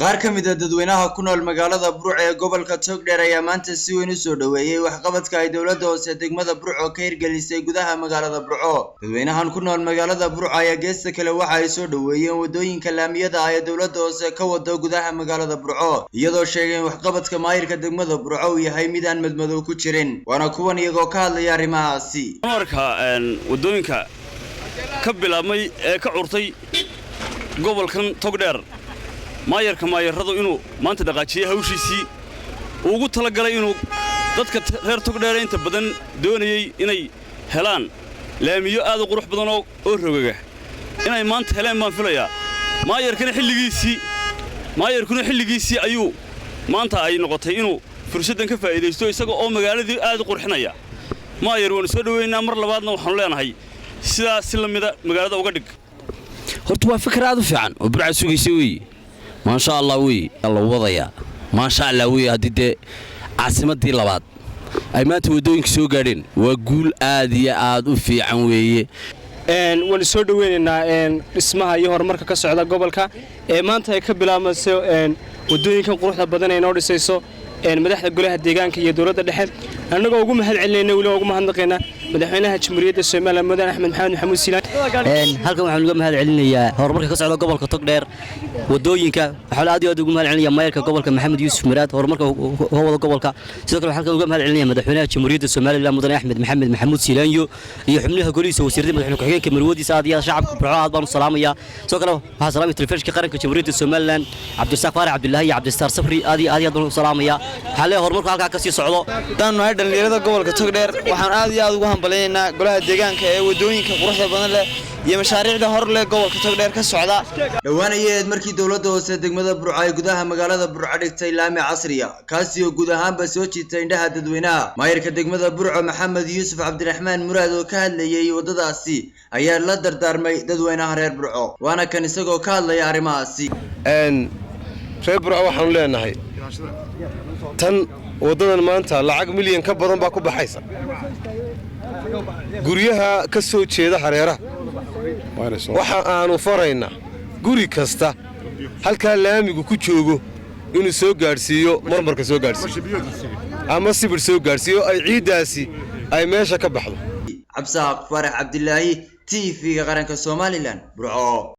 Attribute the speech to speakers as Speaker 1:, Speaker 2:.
Speaker 1: qaar ka mid ah dadweynaha ku nool magaalada Burco ee gobolka Togdheer ayaa maanta si weyn u soo dhaweeyay waxqabadka ay dawladda hoose degmada Burco ka hirgelisay gudaha magaalada Burco. Dadweynahan ku nool magaalada Burco ayaa geesta kale waxa ay soo dhaweeyeen wadooyinka laamiyada ay dawladda hoose ka wado gudaha magaalada Burco, iyadoo sheegeen waxqabadka maayirka degmada Burco uu yahay mid aan madmadow ku jirin. Waana kuwan iyagoo ka hadlaya arrimahaasi.
Speaker 2: wadooyinka ka bilaabmay ee ka curtay gobolkan Togdheer maayaradu inuu maanta dhaqaajiyay hawshiisii ugu tala galay inuu dadka reer Togdheer inta badan doonayay inay helaan laamiyo aad u qurux badan oo rogaga inay maanta helaan baan filayaa. maayarkuna xilligiisii ayuu maanta ay noqotay inuu fursadan ka faa'iideysto isaga oo magaaladii aad u qurxinaya. maayar waan soo dhaweynaa mar labaadna waxaan leenahay sidaas si lamida magaalada uga dhig.
Speaker 3: horta waa fikir aad u fiican oo Burco suugiisay weey. ما شاء الله وي الله وضيع ما شاء الله وي هدي عاصمتي لبعض أي ما تودونك سو قارين وأقول آدي آد وفي عنوية
Speaker 4: ونسود وين إن اسمها يهور مركز كسعودة قبل كا ما أنت يكبل ما سو ودونك قروح بدنا ينور سيسو مدحت قولها الديجان كي يدور هذا الحين أنا قوم هالعلنا ولا قوم هندقينا مدحينها جمهورية الصومال مدن أحمد محمود سيلان
Speaker 5: halkan waxaan uga mahad celinayaa horumarka ka socda gobolka Togdheer wadooyinka waxa aad iyo aad uga mahad celinayaa maayarka gobolka Maxamed Yuusuf Miraad horumarka hawada gobolka sidoo kale halkan uga mahad celinayaa madaxweynaha Jamhuuriyadda Soomaaliland mudane Axmed Maxamuud Siilaanyo iyo xubnaha golihiisa wasiirada madaxweyne ku-xigeenka marwadiisa aad iyo shacabka Burco aad baan salaamaya sidoo kale waxa salaamay telefishinka qaranka Jamhuuriyadda Soomaaliland Cabdirasaaq Faarax Cabdullaahi iyo Cabdistaar Safri aad iyo baan salaamaya xalee horumarka halka ka sii socdo
Speaker 6: tan waa dhalinyarada gobolka Togdheer waxaan aad iyo aad ugu hambalyeynaa golaha deegaanka ee wadooyinka quruxda badan leh iyo mashaariicda hor leh gobolka Togdheer ka socda.
Speaker 1: dhawaanayeed markii dawladda hoose degmada Burco ay gudaha magaalada Burco dhigtay laami casri ah kaasi oo guud ahaanba soo jiitay indhaha dadweynaha. maayirka degmada Burco Maxamed Yuusuf Cabdiraxmaan Muraad oo ka hadlayay wadadaasi ayaa la dardaarmay dadweynaha reer Burco, waana kan isagoo ka hadlaya arrimahaasi.
Speaker 7: reer Burco waxaan leenahay tan wadadan maanta lacag milyan ka badan baa ku baxaysa guryaha ka soo jeeda hareeraha waxa aanu faraynaa guri kasta halka laamigu ku joogo inuu soo gaarsiiyo marmarka soo gaarsiiyo ama sibir soo gaarsiiyo ay ciidaasi ay meesha ka baxdo.
Speaker 1: Cabsaaq Faarax Cabdullaahi TV qaranka Soomaaliland Burco.